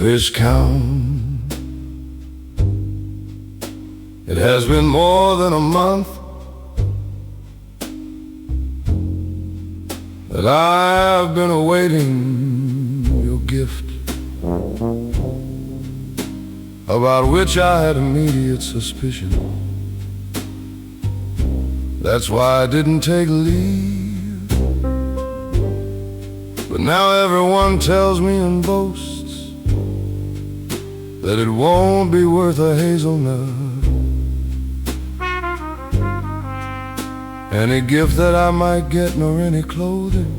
Viscount. It has been more than a month that I've been awaiting your gift, about which I had immediate suspicion. That's why I didn't take leave. But now everyone tells me and boasts that it won't be worth a hazelnut, any gift that I might get, nor any clothing.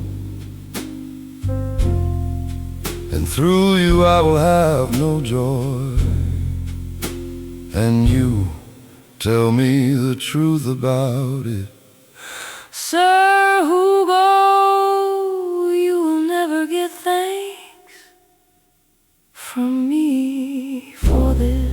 And through you I will have no joy. And you tell me the truth about it. Sir Hugo, you will never get thanks from me for this.